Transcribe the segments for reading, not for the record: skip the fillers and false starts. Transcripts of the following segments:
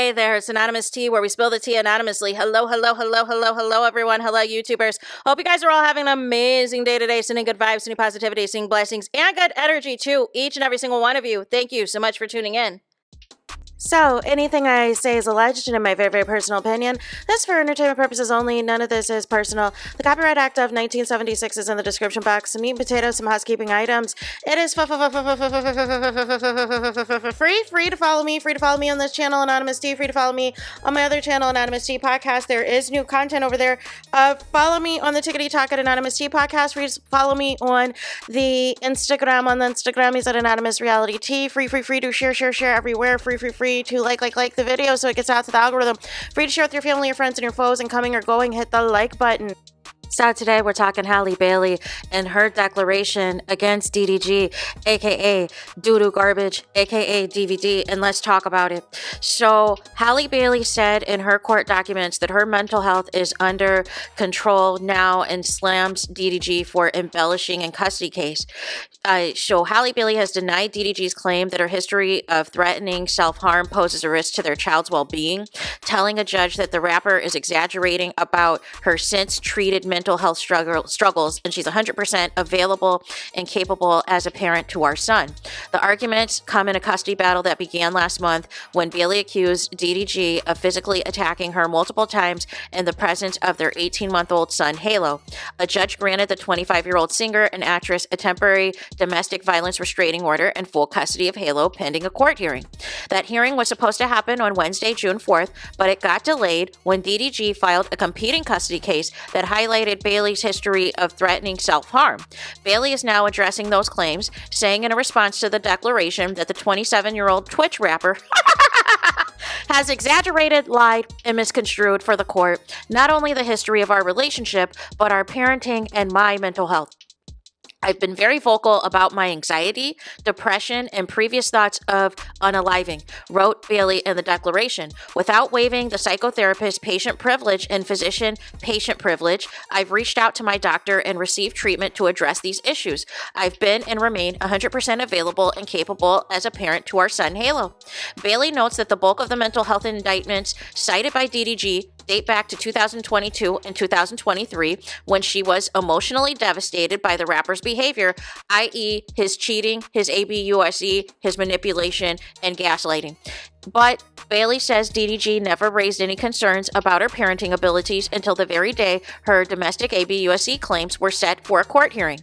Hey there, it's Anonymous Tea, where we spill the tea anonymously. Hello, everyone. Hello, YouTubers. Hope you guys are all having an amazing day today, sending good vibes, sending positivity, sending blessings, and good energy to each and every single one of you. Thank you so much for tuning in. So, anything I say is alleged and in my very, very personal opinion. This is for entertainment purposes only. None of this is personal. The Copyright Act of 1976 is in the description box. Some meat and potatoes, some housekeeping items. It is free to follow me. Free to follow me on this channel, Anonymous Tea. Free to follow me on my other channel, Anonymous Tea Podcast. There is new content over there. Follow me on the Tickety Talk at Anonymous Tea Podcast. Free to follow me on the Instagram. On the Instagram, he's at Anonymous Reality Tea. Free to share everywhere. Free to like the video so it gets out to the algorithm. Free to share with your family, your friends, and your foes, and coming or going, hit the like button. So today we're talking Halle Bailey and her declaration against DDG, aka Doo-Doo Garbage, aka DVD, and let's talk about it. So Halle Bailey said in her court documents that her mental health is under control now and slams DDG for embellishing in custody case. So Halle Bailey has denied DDG's claim that her history of threatening self-harm poses a risk to their child's well-being, telling a judge that the rapper is exaggerating about her since-treated mental health struggles, and she's 100% available and capable as a parent to our son. The arguments come in a custody battle that began last month when Bailey accused DDG of physically attacking her multiple times in the presence of their 18-month-old son, Halo. A judge granted the 25-year-old singer and actress a temporary domestic violence restraining order and full custody of Halo pending a court hearing. That hearing was supposed to happen on Wednesday, June 4th, but it got delayed when DDG filed a competing custody case that highlighted Bailey's history of threatening self-harm. Bailey is now addressing those claims, saying in a response to the declaration that the 27-year-old Twitch rapper has exaggerated, lied, and misconstrued for the court not only the history of our relationship, but our parenting and my mental health. I've been very vocal about my anxiety, depression, and previous thoughts of unaliving, wrote Bailey in the declaration. Without waiving the psychotherapist patient privilege and physician patient privilege, I've reached out to my doctor and received treatment to address these issues. I've been and remain 100% available and capable as a parent to our son, Halo. Bailey notes that the bulk of the mental health indictments cited by DDG date back to 2022 and 2023 when she was emotionally devastated by the rapper's behavior, i.e. his cheating, his abuse, his manipulation, and gaslighting. But Bailey says DDG never raised any concerns about her parenting abilities until the very day her domestic abuse claims were set for a court hearing.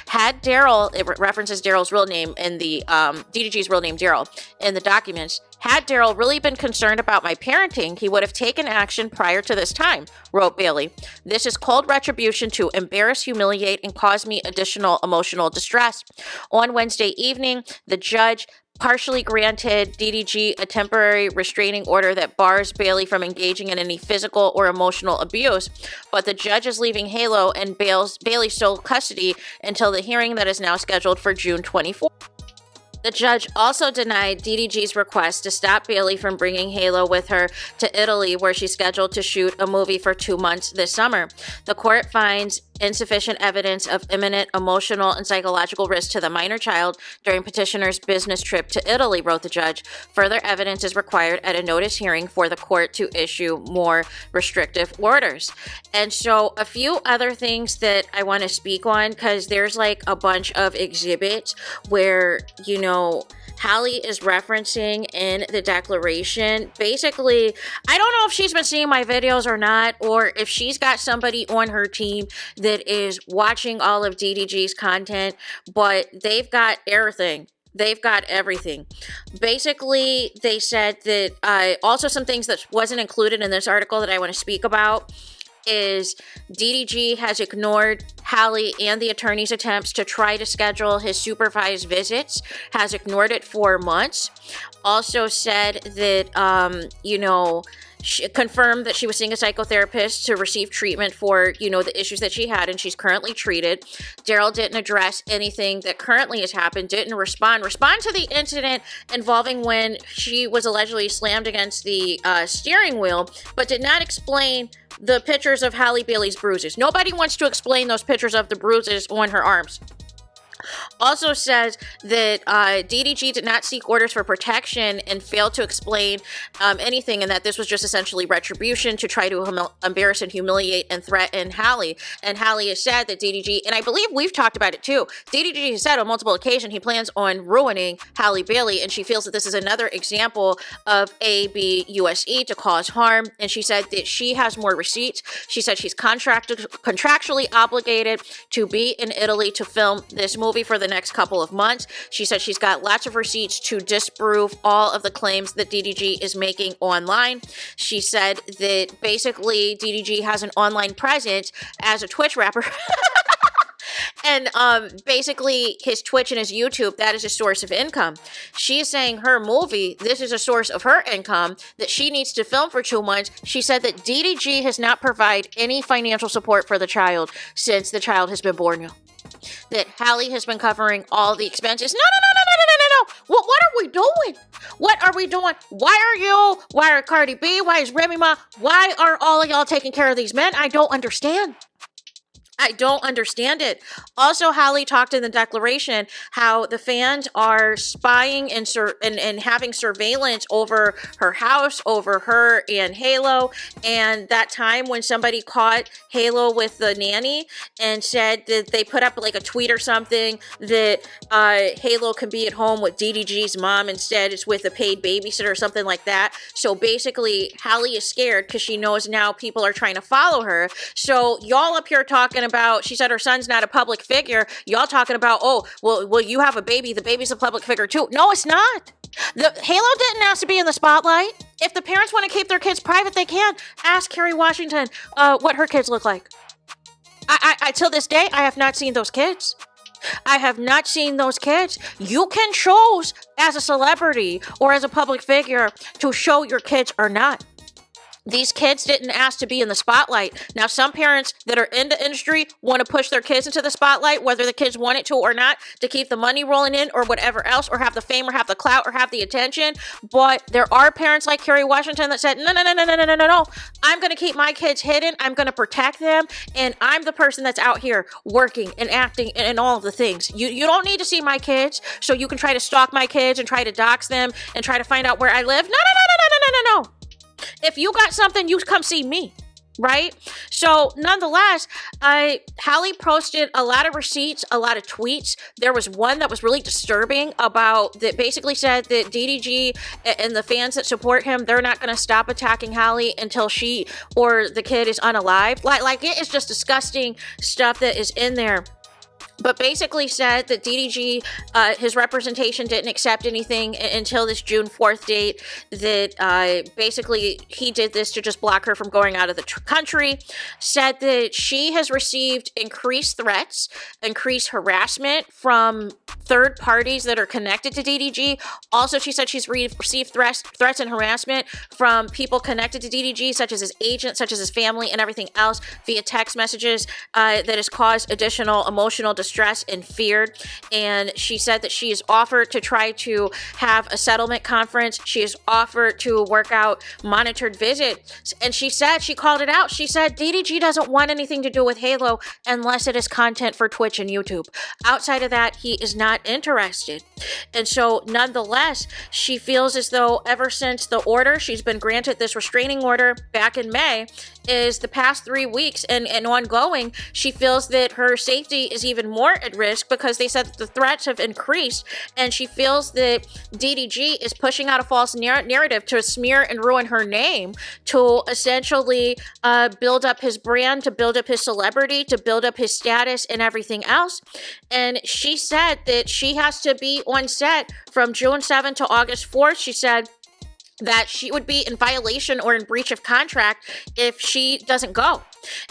Had Daryl, it references Daryl's real name in the DDG's real name, Daryl, in the documents, had Daryl really been concerned about my parenting, he would have taken action prior to this time, wrote Bailey. This is cold retribution to embarrass, humiliate, and cause me additional emotional distress. On Wednesday evening, the judge partially granted DDG a temporary restraining order that bars Bailey from engaging in any physical or emotional abuse, but the judge is leaving Halo and Bailey's sole custody until the hearing that is now scheduled for June 24th. The judge also denied DDG's request to stop Bailey from bringing Halo with her to Italy, where she's scheduled to shoot a movie for 2 months this summer. The court finds insufficient evidence of imminent emotional and psychological risk to the minor child during petitioner's business trip to Italy, wrote the judge. Further evidence is required at a notice hearing for the court to issue more restrictive orders. And so a few other things that I want to speak on, because there's like a bunch of exhibits where, you know, Halle is referencing in the declaration. Basically, I don't know if she's been seeing my videos or not, or if she's got somebody on her team that is watching all of DDG's content, but they've got everything. They've got everything. Basically, they said that also some things that wasn't included in this article that I want to speak about is DDG has ignored Halle and the attorney's attempts to try to schedule his supervised visits, has ignored it for months. Also said that, she confirmed that she was seeing a psychotherapist to receive treatment for, the issues that she had, and she's currently treated. Daryl didn't address anything that currently has happened, didn't respond to the incident involving when she was allegedly slammed against the steering wheel, but did not explain the pictures of Halle Bailey's bruises. Nobody wants to explain those pictures of the bruises on her arms. Also says that DDG did not seek orders for protection and failed to explain anything, and that this was just essentially retribution to try to embarrass and humiliate and threaten Halle. And Halle has said that DDG, and I believe we've talked about it too, DDG has said on multiple occasions he plans on ruining Halle Bailey, and she feels that this is another example of ABUSE to cause harm. And she said that she has more receipts. She said she's contractually obligated to be in Italy to film this movie for the next couple of months. She said she's got lots of receipts to disprove all of the claims that DDG is making online. She said that basically DDG has an online presence as a Twitch rapper. And basically his Twitch and his YouTube, that is a source of income. She is saying her movie, this is a source of her income that she needs to film for 2 months. She said that DDG has not provided any financial support for the child since the child has been born. That Halle has been covering all the expenses. No. What are we doing? What are we doing? Why are Cardi B? Why is Remy Ma? Why are all of y'all taking care of these men? I don't understand. I don't understand it. Also, Halle talked in the declaration how the fans are spying and having surveillance over her house, over her and Halo. And that time when somebody caught Halo with the nanny and said that they put up like a tweet or something that Halo can be at home with DDG's mom instead, it's with a paid babysitter or something like that. So basically, Halle is scared because she knows now people are trying to follow her. So y'all up here talking about, she said her son's not a public figure. Y'all talking about, oh, well, you have a baby. The baby's a public figure too. No, it's not. Halo didn't ask to be in the spotlight. If the parents want to keep their kids private, they can. Ask Kerry Washington what her kids look like. I till this day, I have not seen those kids. I have not seen those kids. You can choose as a celebrity or as a public figure to show your kids or not. These kids didn't ask to be in the spotlight. Now, some parents that are in the industry want to push their kids into the spotlight, whether the kids want it to or not, to keep the money rolling in or whatever else, or have the fame or have the clout or have the attention. But there are parents like Kerry Washington that said, no. I'm going to keep my kids hidden. I'm going to protect them. And I'm the person that's out here working and acting and all of the things. You don't need to see my kids so you can try to stalk my kids and try to dox them and try to find out where I live. No. If you got something, you come see me, right? So nonetheless, Halle posted a lot of receipts, a lot of tweets. There was one that was really disturbing about that basically said that DDG and the fans that support him, they're not going to stop attacking Halle until she or the kid is unalived. Like it is just disgusting stuff that is in there. But basically said that DDG, his representation didn't accept anything until this June 4th date, that basically he did this to just block her from going out of the country. Said that she has received increased threats, increased harassment from third parties that are connected to DDG. Also, she said she's received threats and harassment from people connected to DDG, such as his agent, such as his family, and everything else via text messages that has caused additional emotional distress and feared. And she said that she has offered to try to have a settlement conference. She has offered to work out monitored visits. And she called it out. She said DDG doesn't want anything to do with Halo unless it is content for Twitch and YouTube. Outside of that, he is not interested. And so nonetheless, she feels as though ever since the order, she's been granted this restraining order back in May, is the past 3 weeks and ongoing, she feels that her safety is even more at risk because they said that the threats have increased, and she feels that DDG is pushing out a false narrative to smear and ruin her name, to essentially build up his brand, to build up his celebrity, to build up his status and everything else. And she said that she has to be on set from June 7th to August 4th. She said that she would be in violation or in breach of contract if she doesn't go.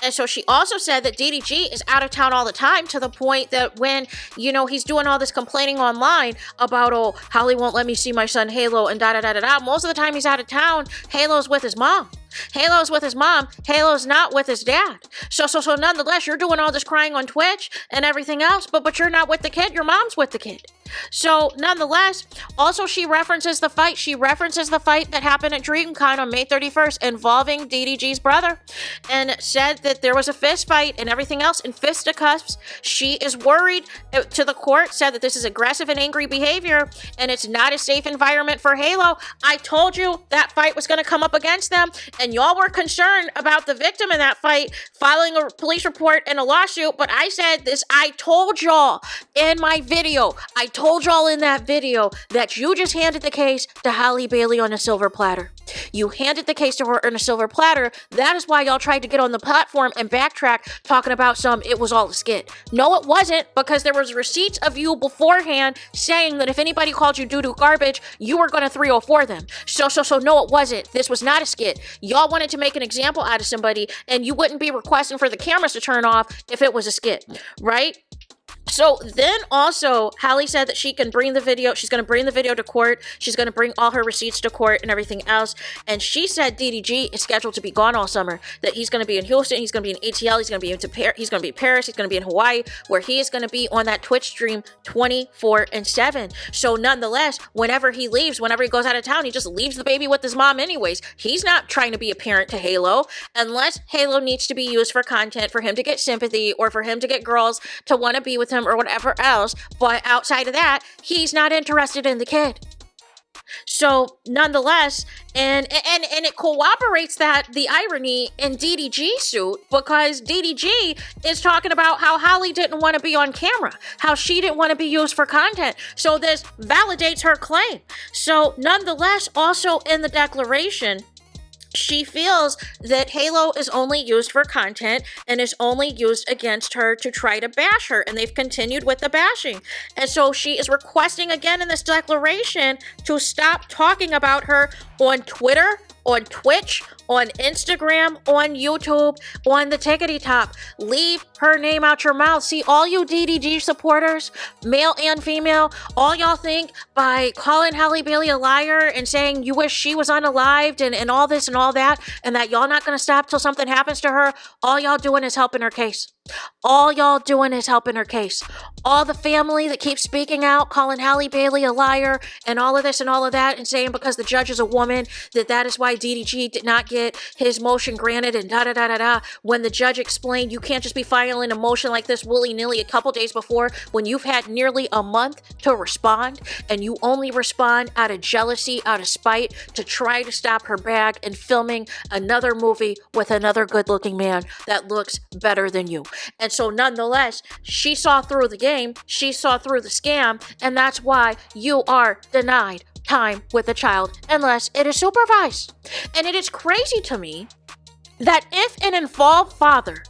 And so she also said that DDG is out of town all the time, to the point that when, he's doing all this complaining online about, oh, Halle won't let me see my son Halo and da-da-da-da-da. Most of the time he's out of town, Halo's with his mom. Halo's with his mom. Halo's not with his dad. So nonetheless, you're doing all this crying on Twitch and everything else, but you're not with the kid. Your mom's with the kid. So nonetheless, also she references the fight. She references the fight that happened at DreamCon on May 31st involving DDG's brother, and said said that there was a fist fight and everything else in fisticuffs. She is worried to the court, said that this is aggressive and angry behavior and it's not a safe environment for Halo. I told you that fight was going to come up against them, and y'all were concerned about the victim in that fight filing a police report and a lawsuit, but I said this, I told y'all in my video, I told y'all in that video that you just handed the case to Halle Bailey on a silver platter. You handed the case to her on a silver platter. That is why y'all tried to get on the platform and backtrack talking about it was all a skit. No, it wasn't, because there was receipts of you beforehand saying that if anybody called you doo-doo garbage, you were going to 304 them. So no, it wasn't. This was not a skit. Y'all wanted to make an example out of somebody, and you wouldn't be requesting for the cameras to turn off if it was a skit, right? So then also, Halle said that she can bring the video, she's going to bring the video to court, she's going to bring all her receipts to court and everything else, and she said DDG is scheduled to be gone all summer, that he's going to be in Houston, he's going to be in ATL, he's going to be he's going to be in Paris, he's going to be in Hawaii, where he is going to be on that Twitch stream 24/7. So nonetheless, whenever he leaves, whenever he goes out of town, he just leaves the baby with his mom anyways. He's not trying to be a parent to Halo, unless Halo needs to be used for content, for him to get sympathy, or for him to get girls to want to be with him, or whatever else. But outside of that, he's not interested in the kid. So nonetheless, and it corroborates that the irony in DDG's suit, because DDG is talking about how Halle didn't want to be on camera, how she didn't want to be used for content. So this validates her claim. So nonetheless, also in the declaration, she feels that Halo is only used for content and is only used against her to try to bash her, and they've continued with the bashing. And so she is requesting again in this declaration to stop talking about her on Twitter, on Twitch, on Instagram, on YouTube, on the Tickety Top. Leave her name out your mouth. See, all you DDG supporters, male and female, all y'all think by calling Halle Bailey a liar and saying you wish she was unalived and all this and all that, and that y'all not going to stop till something happens to her, all y'all doing is helping her case. All y'all doing is helping her case. All the family that keeps speaking out, calling Halle Bailey a liar and all of this and all of that, and saying because the judge is a woman, that is why DDG did not get his motion granted and da-da-da-da-da. When the judge explained you can't just be filing a motion like this willy-nilly a couple days before when you've had nearly a month to respond, and you only respond out of jealousy, out of spite, to try to stop her bag and filming another movie with another good-looking man that looks better than you. And so nonetheless, she saw through the game, she saw through the scam, and that's why you are denied time with a child unless it is supervised. And it is crazy to me that if an involved father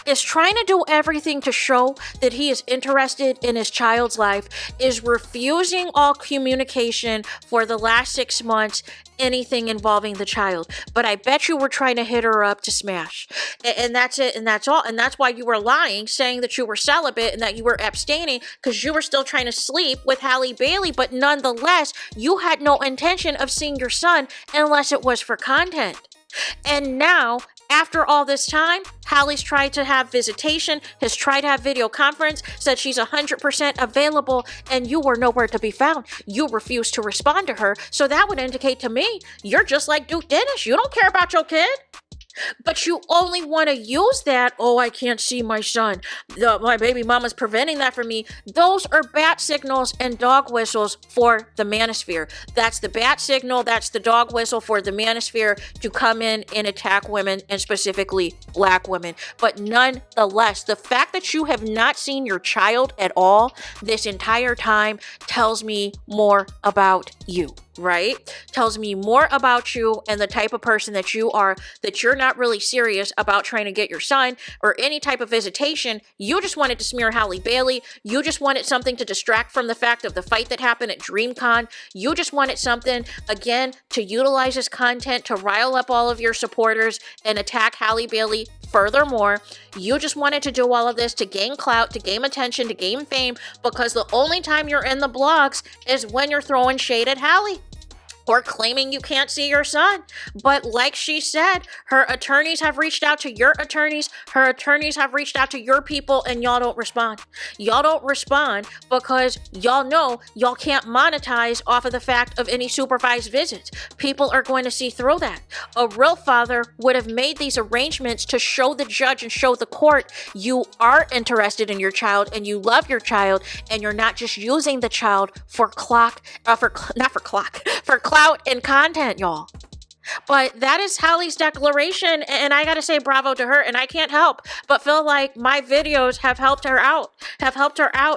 is trying to do everything to show that he is interested in his child's life, is refusing all communication for the last 6 months, anything involving the child. But I bet you were trying to hit her up to smash. And that's it, and that's all. And that's why you were lying, saying that you were celibate and that you were abstaining, because you were still trying to sleep with Halle Bailey. But nonetheless, you had no intention of seeing your son unless it was for content. And now, after all this time, Halle's tried to have visitation, has tried to have video conference, said she's 100% available, and you were nowhere to be found. You refused to respond to her, so that would indicate to me you're just like Duke Dennis. You don't care about your kid. But you only want to use that, oh, I can't see my son, my baby mama's preventing that from me. Those are bat signals and dog whistles for the manosphere. That's the bat signal, that's the dog whistle for the manosphere to come in and attack women, and specifically black women. But nonetheless, the fact that you have not seen your child at all this entire time tells me more about you. Right? Tells me more about you and the type of person that you are, that you're not really serious about trying to get your son or any type of visitation. You just wanted to smear Halle Bailey. You just wanted something to distract from the fact of the fight that happened at DreamCon. You just wanted something, again, to utilize this content to rile up all of your supporters and attack Halle Bailey. Furthermore, you just wanted to do all of this to gain clout, to gain attention, to gain fame, because the only time you're in the blogs is when you're throwing shade at Halle. or claiming you can't see your son. But like she said, her attorneys have reached out to your attorneys. Her attorneys have reached out to your people, and y'all don't respond. Y'all don't respond because y'all know y'all can't monetize off of the fact of any supervised visits. People are going to see through that. A real father would have made these arrangements to show the judge and show the court you are interested in your child and you love your child, and you're not just using the child for clout and content, y'all. But that is Halle's declaration, and I gotta say bravo to her, and I can't help but feel like my videos have helped her out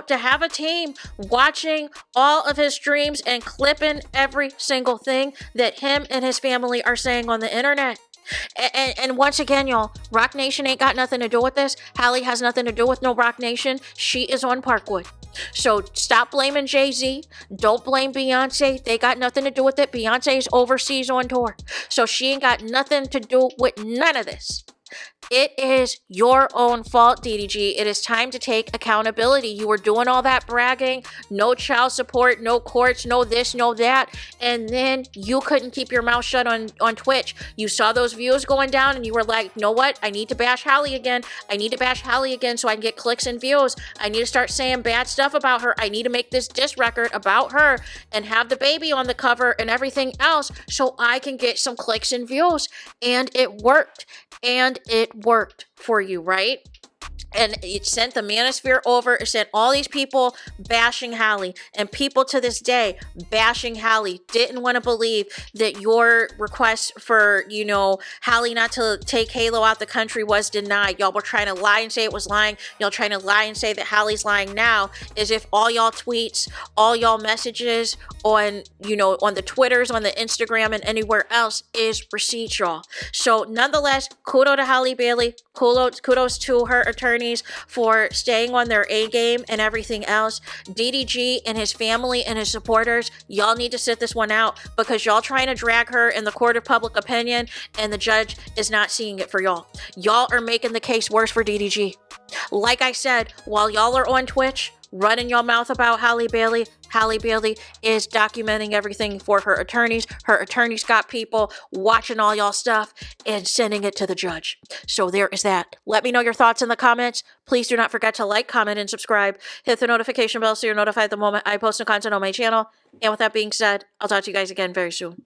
to have a team watching all of his streams and clipping every single thing that him and his family are saying on the internet. And once again, y'all, Rock Nation ain't got nothing to do with this. Halle has nothing to do with no Rock Nation. She is on Parkwood. So stop blaming Jay-Z. Don't blame Beyonce. They got nothing to do with it. Beyonce's overseas on tour. So she ain't got nothing to do with none of this. It is your own fault, DDG. It is time to take accountability. You were doing all that bragging, no child support, no courts, no this, no that, and then you couldn't keep your mouth shut on Twitch. You saw those views going down and you were like, you know what? I need to bash Halle again. I need to bash Halle again so I can get clicks and views. I need to start saying bad stuff about her. I need to make this diss record about her and have the baby on the cover and everything else so I can get some clicks and views. And it worked. And it worked for you, right? And it sent the manosphere over. It sent all these people bashing Halle, and people to this day bashing Halle didn't want to believe that your request for, Halle not to take Halo out the country was denied. Y'all were trying to lie and say it was lying. Y'all trying to lie and say that Halle's lying now, as if all y'all tweets, all y'all messages on, on the Twitters, on the Instagram, and anywhere else is receipts, y'all. So nonetheless, kudos to Halle Bailey. Kudos to her attorneys for staying on their A game and everything else. DDG and his family and his supporters, y'all need to sit this one out, because y'all trying to drag her in the court of public opinion and the judge is not seeing it for y'all. Y'all are making the case worse for DDG. Like I said, while y'all are on Twitch running your mouth about Halle Bailey is documenting everything for her attorneys. Her attorneys got people watching all y'all stuff and sending it to the judge. So there is that. Let me know your thoughts in the comments. Please do not forget to like, comment, and subscribe. Hit the notification bell so you're notified the moment I post new content on my channel. And with that being said, I'll talk to you guys again very soon.